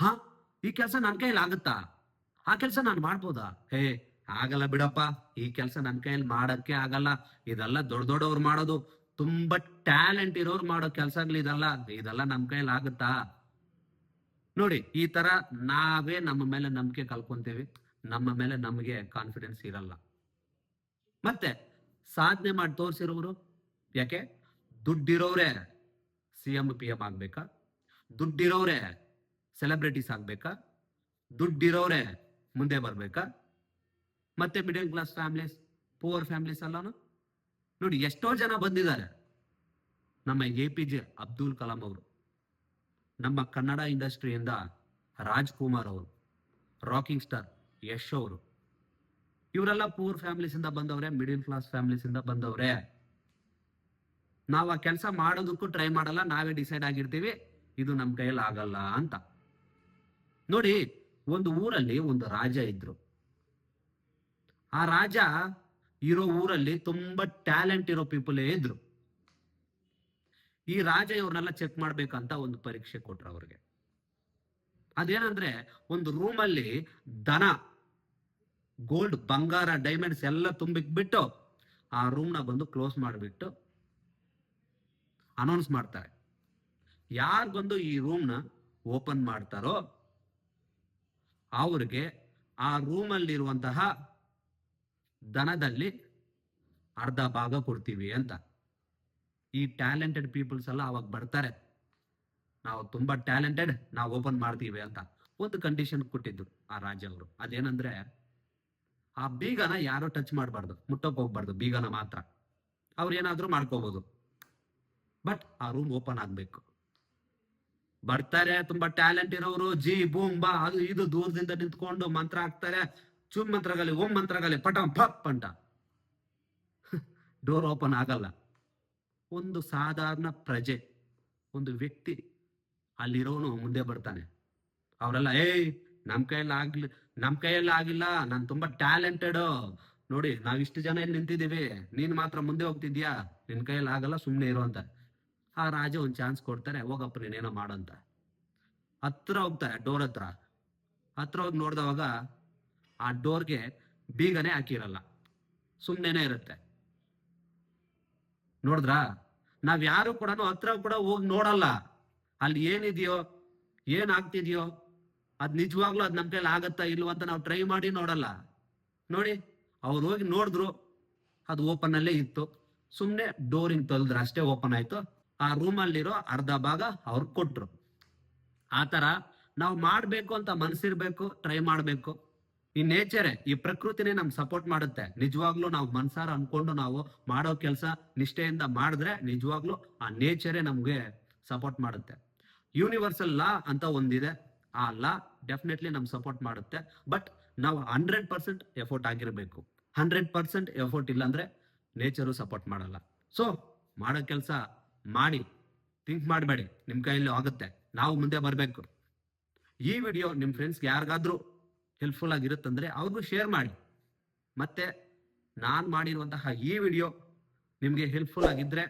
ಹಾ, ಈ ಕೆಲಸ ನನ್ನ ಕೈಯಲ್ಲಿ ಆಗುತ್ತಾ, ಆ ಕೆಲಸ ನಾನು ಮಾಡ್ಬೋದಾ? ಹೇ, ಆಗಲ್ಲ ಬಿಡಪ್ಪ, ಈ ಕೆಲಸ ನನ್ನ ಕೈಯಲ್ಲಿ ಮಾಡಕ್ಕೆ ಆಗಲ್ಲ. ಇದೆಲ್ಲ ದೊಡ್ಡ ದೊಡ್ಡವ್ರು ಮಾಡೋದು, ತುಂಬಾ ಟ್ಯಾಲೆಂಟ್ ಇರೋರು ಮಾಡೋ ಕೆಲ್ಸಗಳು ಇದೆಲ್ಲ. ಇದೆಲ್ಲ ನಮ್ ಕೈಯಲ್ಲಿ ಆಗುತ್ತಾ? ನೋಡಿ, ಈ ತರ ನಾವೇ ನಮ್ಮ ಮೇಲೆ ನಂಬಿಕೆ ಕಳ್ಕೊಂತೀವಿ, ನಮ್ಮ ಮೇಲೆ ನಮಗೆ ಕಾನ್ಫಿಡೆನ್ಸ್ ಇರಲ್ಲ. ಮತ್ತೆ ಸಾಧನೆ ಮಾಡಿ ತೋರಿಸಿರೋರು, ಯಾಕೆ? ದುಡ್ಡಿರೋರೇ CM PM ಆಗ್ಬೇಕಾ? ದುಡ್ಡಿರೋರೇ ಸೆಲೆಬ್ರಿಟೀಸ್ ಆಗ್ಬೇಕಾ? ದುಡ್ಡಿರೋರೇ ಮುಂದೆ ಬರ್ಬೇಕಾ? ಮತ್ತೆ middle class families, poor families ಅಲ್ಲಾನು ನೋಡಿ ಎಷ್ಟೋ ಜನ ಬಂದಿದ್ದಾರೆ. ನಮ್ಮ APJ ಅಬ್ದುಲ್ ಕಲಾಂ ಅವರು, ನಮ್ಮ ಕನ್ನಡ ಇಂಡಸ್ಟ್ರಿಯಿಂದ ರಾಜ್ಕುಮಾರ್ ಅವರು, ರಾಕಿಂಗ್ ಸ್ಟಾರ್ ಯಶ್ ಅವರು, ಇವರೆಲ್ಲ ಪೂರ್ ಫ್ಯಾಮಿಲೀಸ್ ಇಂದ ಬಂದವ್ರೆ, ಮಿಡಿಲ್ ಕ್ಲಾಸ್ ಫ್ಯಾಮಿಲೀಸ್ ಇಂದ ಬಂದವ್ರೆ. ನಾವು ಆ ಕೆಲಸ ಮಾಡೋದಕ್ಕೂ ಟ್ರೈ ಮಾಡಲ್ಲ, ನಾವೇ ಡಿಸೈಡ್ ಆಗಿರ್ತೀವಿ ಇದು ನಮ್ ಕೈಯಲ್ಲಿ ಆಗಲ್ಲ ಅಂತ. ನೋಡಿ, ಒಂದು ಊರಲ್ಲಿ ಒಂದು ರಾಜ ಇದ್ರು. ಆ ರಾಜ ಇರೋ ಊರಲ್ಲಿ ತುಂಬಾ ಟ್ಯಾಲೆಂಟ್ ಇರೋ ಪೀಪಲ್ ಇದ್ರು. ಈ ರಾಜ ಇವ್ರನ್ನೆಲ್ಲ ಚೆಕ್ ಮಾಡ್ಬೇಕಂತ ಒಂದು ಪರೀಕ್ಷೆ ಕೊಟ್ರು ಅವ್ರಿಗೆ. ಅದೇನಂದ್ರೆ, ಒಂದು ರೂಮಲ್ಲಿ ದನ, ಗೋಲ್ಡ್, ಬಂಗಾರ, ಡೈಮಂಡ್ಸ್ ಎಲ್ಲ ತುಂಬಿಕ್ಬಿಟ್ಟು ಆ ರೂಮ್ನ ಬಂದು ಕ್ಲೋಸ್ ಮಾಡಿಬಿಟ್ಟು ಅನೌನ್ಸ್ ಮಾಡ್ತಾರೆ. ಯಾರು ಬಂದು ಈ ರೂಮ್ನ ಓಪನ್ ಮಾಡ್ತಾರೋ ಅವ್ರಿಗೆ ಆ ರೂಮಲ್ಲಿರುವಂತಹ ದನದಲ್ಲಿ ಅರ್ಧ ಭಾಗ ಕೊಡ್ತೀವಿ ಅಂತ. ಈ ಟ್ಯಾಲೆಂಟೆಡ್ ಪೀಪಲ್ಸ್ ಎಲ್ಲ ಅವಾಗ ಬರ್ತಾರೆ, ನಾವು ತುಂಬಾ ಟ್ಯಾಲೆಂಟೆಡ್, ನಾವು ಓಪನ್ ಮಾಡ್ತೀವಿ ಅಂತ. ಒಂದು ಕಂಡೀಷನ್ ಕೊಟ್ಟಿದ್ರು ಆ ರಾಜ ಅವರು. ಅದೇನಂದ್ರೆ, ಆ ಬೀಗನ ಯಾರು ಟಚ್ ಮಾಡಬಾರ್ದು, ಮುಟ್ಟೋಕ್ ಹೋಗ್ಬಾರ್ದು, ಬೀಗನ ಮಾತ್ರ. ಅವ್ರು ಏನಾದ್ರೂ ಮಾಡ್ಕೋಬಹುದು, ಬಟ್ ಆ ರೂಮ್ ಓಪನ್ ಆಗ್ಬೇಕು. ಬರ್ತಾರೆ ತುಂಬಾ ಟ್ಯಾಲೆಂಟ್ ಇರೋರು, ಜಿ ಬೂಮ್ ಬಾ ಅದು ಇದು ದೂರದಿಂದ ನಿಂತ್ಕೊಂಡು ಮಂತ್ರ ಹಾಕ್ತಾರೆ. ಚುಮ್ ಮಂತ್ರಗಲಿ, ಓಂ ಮಂತ್ರಗಲಿ, ಪಟಂ ಫಪ್ ಅಂತ ಡೋರ್ ಓಪನ್ ಆಗಲ್ಲ. ಒಂದು ಸಾಧಾರಣ ಪ್ರಜೆ, ಒಂದು ವ್ಯಕ್ತಿ ಅಲ್ಲಿರೋನು ಮುಂದೆ ಬರ್ತಾನೆ. ಅವರೆಲ್ಲ, ನಮ್ ಕೈಯಲ್ಲಿ ಆಗಿಲ್ಲ, ನಾನು ತುಂಬಾ ಟ್ಯಾಲೆಂಟೆಡ್, ನೋಡಿ ನಾವ್ ಇಷ್ಟು ಜನ ಇಲ್ಲಿ ನಿಂತಿದೀವಿ, ನೀನ್ ಮಾತ್ರ ಮುಂದೆ ಹೋಗ್ತಿದ್ಯಾ, ನಿನ್ ಕೈಯಲ್ಲಿ ಆಗಲ್ಲ, ಸುಮ್ನೆ ಇರೋ ಅಂತ. ಆ ರಾಜ ಒಂದ್ ಚಾನ್ಸ್ ಕೊಡ್ತಾರೆ, ಹೋಗಪ್ಪ ನೀನೇನೋ ಮಾಡಂತ. ಹತ್ರ ಹೋಗ್ತಾರೆ, ಡೋರ್ ಹತ್ರ ಹೋಗಿ ನೋಡ್ದವಾಗ ಆ ಡೋರ್ಗೆ ಬೀಗನೆ ಹಾಕಿರಲ್ಲ, ಸುಮ್ನೆನೆ ಇರುತ್ತೆ. ನೋಡಿದ್ರಾ? ನಾವ್ ಯಾರು ಕೂಡ ಹತ್ರ ಕೂಡ ಹೋಗಿ ನೋಡಲ್ಲ, ಅಲ್ಲಿ ಏನಿದೆಯೋ, ಏನ್ ಆಗ್ತಿದ್ಯೋ, ಅದ್ ನಿಜವಾಗ್ಲೂ ಅದ್ ನಮ್ ಕೈಲಿ ಆಗತ್ತಾ ಇಲ್ವ ಅಂತ ನಾವು ಟ್ರೈ ಮಾಡಿ ನೋಡಲ್ಲ. ನೋಡಿ, ಅವ್ರು ಹೋಗಿ ನೋಡಿದ್ರು, ಅದು ಓಪನ್ ಅಲ್ಲೇ ಇತ್ತು. ಸುಮ್ನೆ ಡೋರಿಂಗ್ ತೊಳೆದ್ರೆ ಅಷ್ಟೇ ಓಪನ್ ಆಯ್ತು. ಆ ರೂಮಲ್ಲಿರೋ ಅರ್ಧ ಭಾಗ ಅವ್ರು ಕೊಟ್ರು. ಆತರ ನಾವು ಮಾಡ್ಬೇಕು ಅಂತ ಮನ್ಸಿರ್ಬೇಕು, ಟ್ರೈ ಮಾಡ್ಬೇಕು. ಈ ನೇಚರೇ, ಈ ಪ್ರಕೃತಿನೇ ನಮ್ ಸಪೋರ್ಟ್ ಮಾಡುತ್ತೆ. ನಿಜವಾಗ್ಲೂ ನಾವು ಮನ್ಸಾರ ಅನ್ಕೊಂಡು ನಾವು ಮಾಡೋ ಕೆಲಸ ನಿಷ್ಠೆಯಿಂದ ಮಾಡಿದ್ರೆ ನಿಜವಾಗ್ಲೂ ಆ ನೇಚರೇ ನಮ್ಗೆ ಸಪೋರ್ಟ್ ಮಾಡುತ್ತೆ. ಯೂನಿವರ್ಸಲ್ ಲಾ ಅಂತ ಒಂದಿದೆ, ಆ ಲಾ ಡೆಫಿನೆಟ್ಲಿ ನಮ್ ಸಪೋರ್ಟ್ ಮಾಡುತ್ತೆ. ಬಟ್ ನಾವು 100% ಎಫೋರ್ಟ್ ಆಗಿರ್ಬೇಕು. 100% ಎಫೋರ್ಟ್ ಇಲ್ಲ ಅಂದ್ರೆ ನೇಚರು ಸಪೋರ್ಟ್ ಮಾಡಲ್ಲ. ಸೊ ಮಾಡೋ ಕೆಲಸ ಮಾಡಿ, ಥಿಂಕ್ ಮಾಡಬೇಡಿ, ನಿಮ್ ಕೈಯಲ್ಲಿ ಆಗುತ್ತೆ, ನಾವು ಮುಂದೆ ಬರ್ಬೇಕು. ಈ ವಿಡಿಯೋ ನಿಮ್ ಫ್ರೆಂಡ್ಸ್ಗೆ ಯಾರಿಗಾದ್ರೂ ಹೆಲ್ಪ್ಫುಲ್ ಆಗಿರುತ್ತಂದ್ರೆ ಅವ್ರಿಗೂ ಶೇರ್ ಮಾಡಿ. ಮತ್ತೆ ನಾನು ಮಾಡಿರುವಂತಹ ಈ ವಿಡಿಯೋ ನಿಮ್ಗೆ ಹೆಲ್ಪ್ಫುಲ್ ಆಗಿದ್ರೆ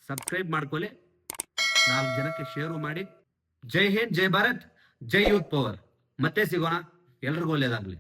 ಸಬ್ಸ್ಕ್ರೈಬ್ ಮಾಡ್ಕೊಳ್ಳಿ, 4 ಜನಕ್ಕೆ ಶೇರು ಮಾಡಿ. ಜೈ ಹಿಂದ್, ಜೈ ಭಾರತ್, ಜೈ ಯೂತ್ ಪವರ್. ಮತ್ತೆ ಸಿಗೋಣ, ಎಲ್ರಿಗೂ ಒಳ್ಳೇದಾಗ್ಲಿ.